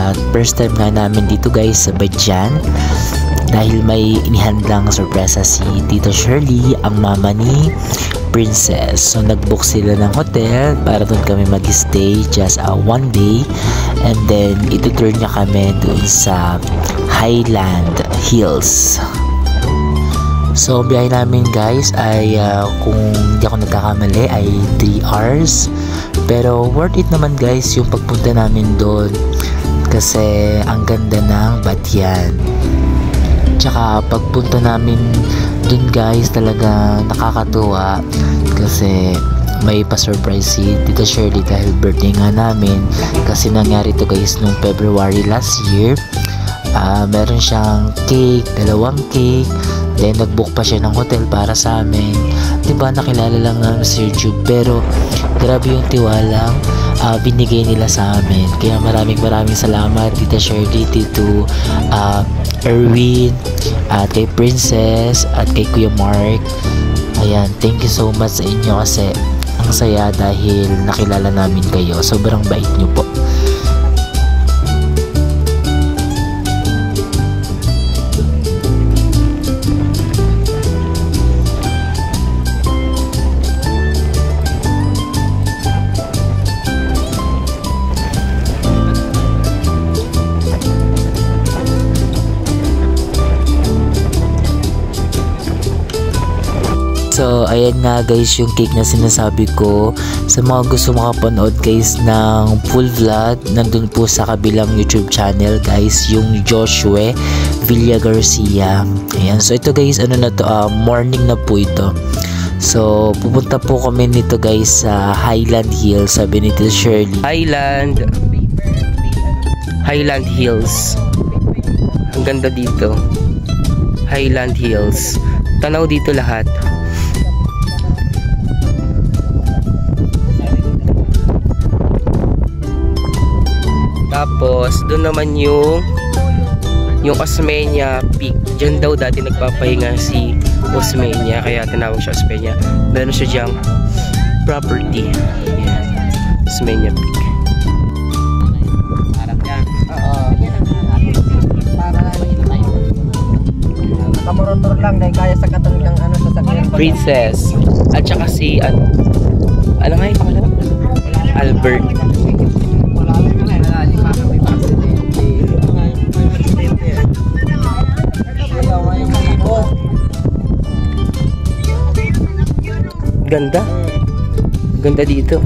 At first time nga namin dito guys sa Badyan. Dahil may inihandang sorpresa si Tito Shirley, ang mama ni Princess. So nag-book sila ng hotel para doon kami mag-stay just one day. And then itutur niya kami doon sa Highland Hills. So biyahe namin guys ay kung di ako nagkakamali ay 3 hours. Pero worth it naman guys yung pagpunta namin doon kasi ang ganda ng Badyan. Tsaka pagpunta namin dun guys talaga nakakatuwa kasi may pa-surprise si Tita Shirley dahil birthday nga namin. Kasi nangyari to guys nung February last year. Meron siyang cake, 2 cake. Then nag-book pa siya ng hotel para sa amin. Diba nakilala lang namin si Sergio pero grabe yung tiwalang binigay nila sa amin. Kaya maraming salamat Tita Shirley, Tito Erwin, at kay Princess, at kay Kuya Mark. Ayan, thank you so much sa inyo kasi ang saya dahil nakilala namin kayo. Sobrang bait nyo po. So, ayan nga guys yung cake na sinasabi ko. Sa mga gusto makapanood guys ng full vlog, nandun po sa kabilang YouTube channel guys, yung Joshua Villa Garcia. Ayan, so ito guys, ano na to, morning na po ito. So, pupunta po kami nito guys sa Highland Hills, sabi ni Tita Shirley. Highland Hills. Ang ganda dito. Highland Hills. Tanaw dito lahat. Tapos, doon naman yung Osmeña Peak. Diyan daw dati nagpapahinga si Osmeña, kaya tinawag siya Osmeña. Meron siya diyang property. Ayan. Osmeña Peak. Nakamotor lang dahil kaya sa katong ng ano sa sakyan. Princess. At saka si ano nga yung pangalan? Albert. Ganda. Ganda dito.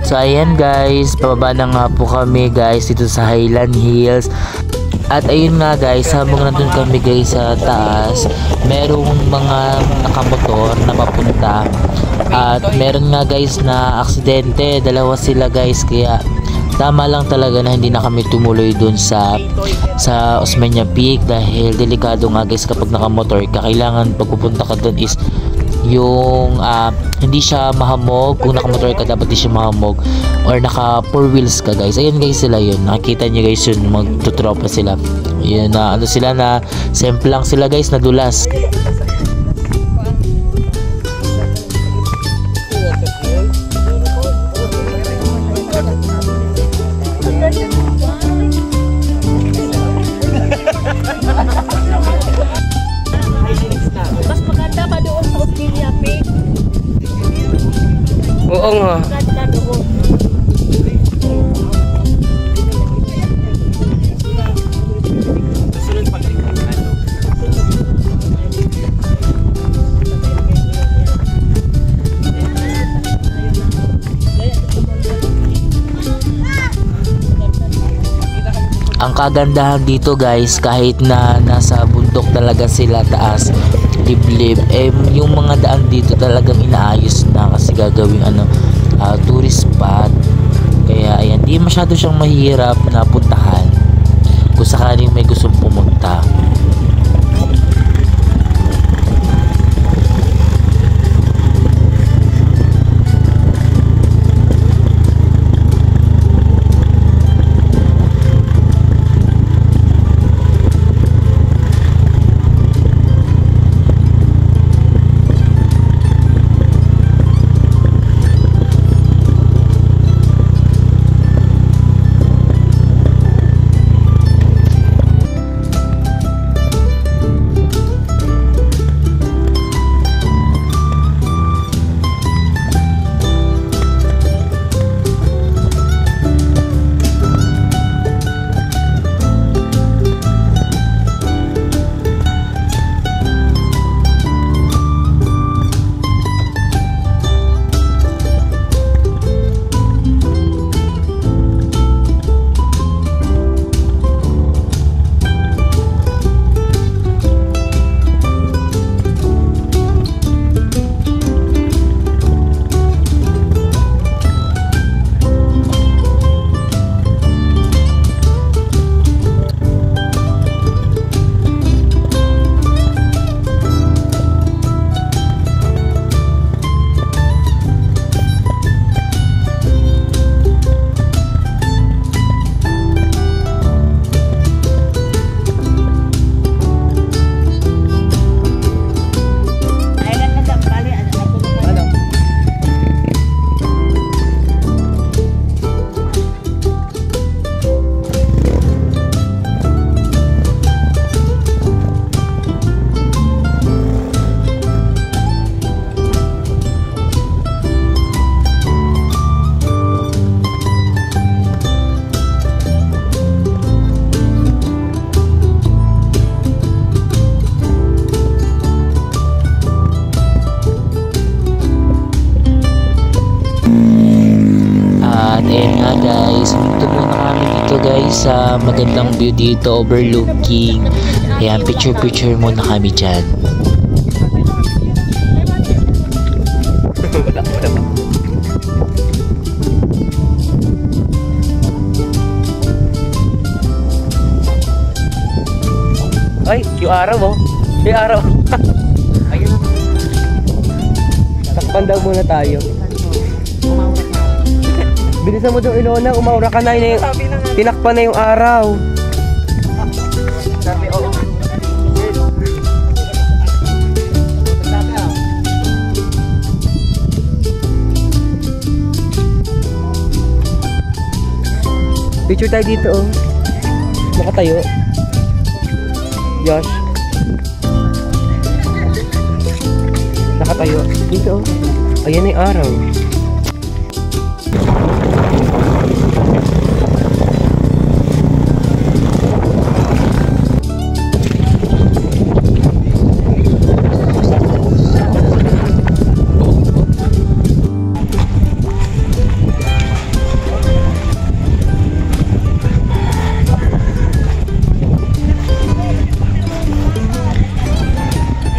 So ayan guys, pababa na nga po kami guys dito sa Highland Hills. At ayun nga guys, habang nandun kami guys sa taas, merong mga nakamotor na papunta. At meron nga guys na aksidente, 2 sila guys, kaya tama lang talaga na hindi na kami tumuloy dun sa Osmeña Peak dahil delikado nga guys kapag nakamotor ka. Kailangan pagpupunta ka dun is yung hindi siya mahamog. Kung nakamotor ka dapat di siya mahamog or naka 4 wheels ka guys. Ayun guys sila yun, nakikita nyo guys yun, magtutropa sila. Yun na ano sila, na simple lang sila guys, nadulas. Mas maganda pa doon sa Osmeña Peak. Oo nga. Maganda doon. Ang kagandahan dito guys, kahit na nasa bundok talaga sila taas, liblib, yung mga daan dito talagang inaayos na kasi gagawing tourist spot. Kaya ayan, di masyado siyang mahirap na puntahan kung sakaling may gustong pumunta. magandang view dito, overlooking. Ayan, picture muna kami dyan. Wala ba? Ay, yung araw oh. Yung araw. Ayun. Takpan daw muna tayo. Bilisan mo daw, Ilona, umaura ka na. Tinakpan na yung araw. Sabi, oo. Picture tayo dito oh. Nakatayo. Josh. Nakatayo. Dito oh. Ayan na yung araw.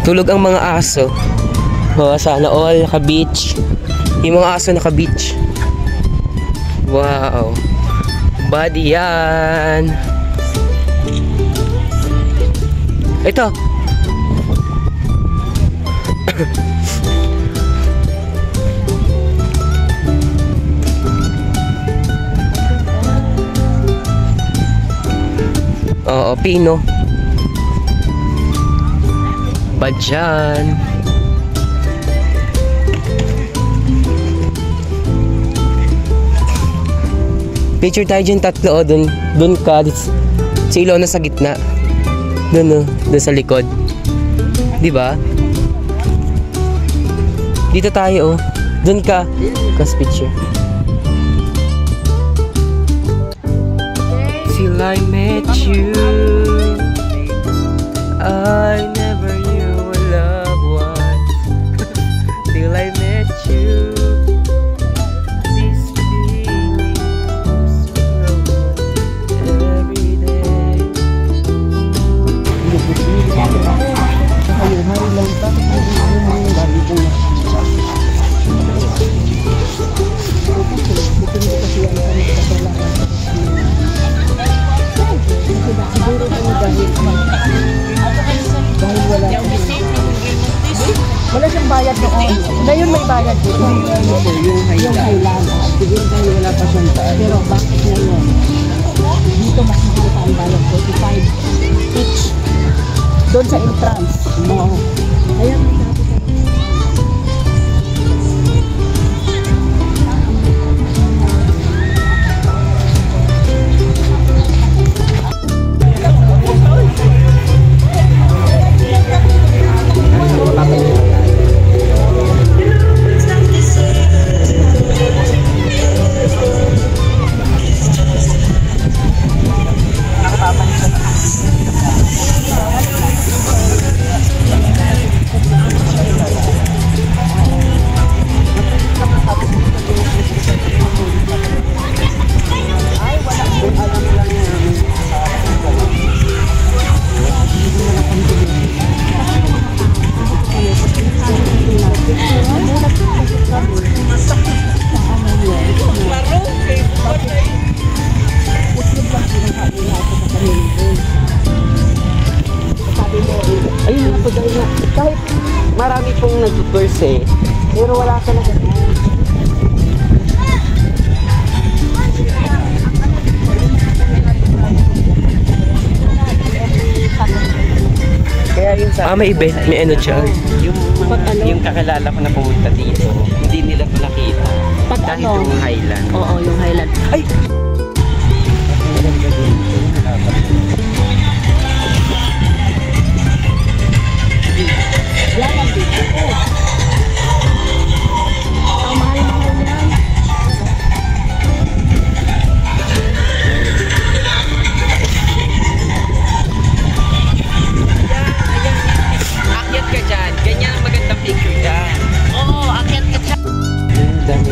Tulog ang mga aso. Oh, sana all naka-beach. Yung mga aso naka-beach. Wow. Body yan. Ito. Oo, pino. Badyan. Picture tayo dyan tatlo, dun ka, si Ilona sa gitna. Dun sa likod. Diba? Dito tayo dun ka. Kas picture. Till I met you, I never knew a love was. Till I met you, this feeling is every day. Wala siyang bayad noon. Ngayon may bayad dito. Yung Highland. Siguro dahil wala pa siyang tayo. Pero bakit ngayon? Dito mas mahal pa ang bayad. 45 each. Doon sa entrance. No. Ayan, may dapat. Ayun po dahil kahit marami pong nag-tours pero wala ka na ganun. Kaya yun sa may event, may ano siya. Yung kakilala ko na pumunta dito, hindi nila nakita. Dahil yung Highland. Oo, yung Highland. Ay! Yan ang dito. Ang mahal-mahal yan. Akyat ka dyan. Ganyan ang magandang picture dyan. Oo, akyat ka dyan. Dami.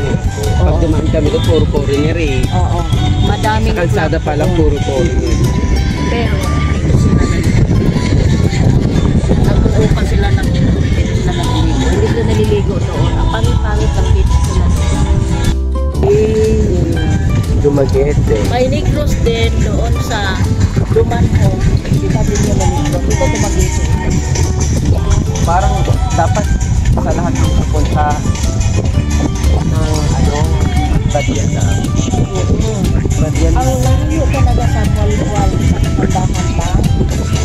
Pag dumaan kami ito, puro foreigner eh. Oo. Madami. daming Sa kalsada club pa lang, doon. puro polo. Pero dito sila nag-uupa sila ng naliligo. Hindi sila naliligo doon. Ang pangit-pangit ng beach sila. Dumaguete. May Negros din doon sa Dumanhong. Hindi pa din yung Negros. Ito Dumaguete. Parang dapat sa lahat ng pupunta ng Badian na. Badian na. Ang layo talaga sa walwal sa kapandahan pa.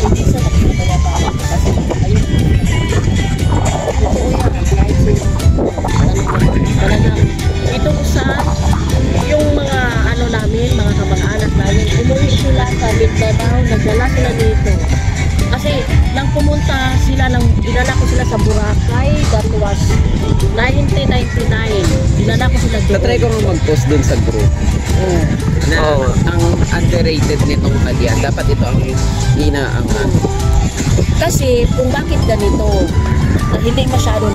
Hindi sa nagkakaya pa. Kasi ayun. Totoo yan. Kahit talagang itong sa yung mga ano namin, mga kamag-anak namin, umuwi sila sa Mindanao, nagdala sila dito. Kasi nang pumunta sila, dinala ko sila sa Boracay, that was 1999. Dinala ko sila dito. Na-try ko nga mag-post dun sa group. Na ang underrated nitong Badian, dapat ito ang inaangat. Kasi kung bakit ganito, hindi masyado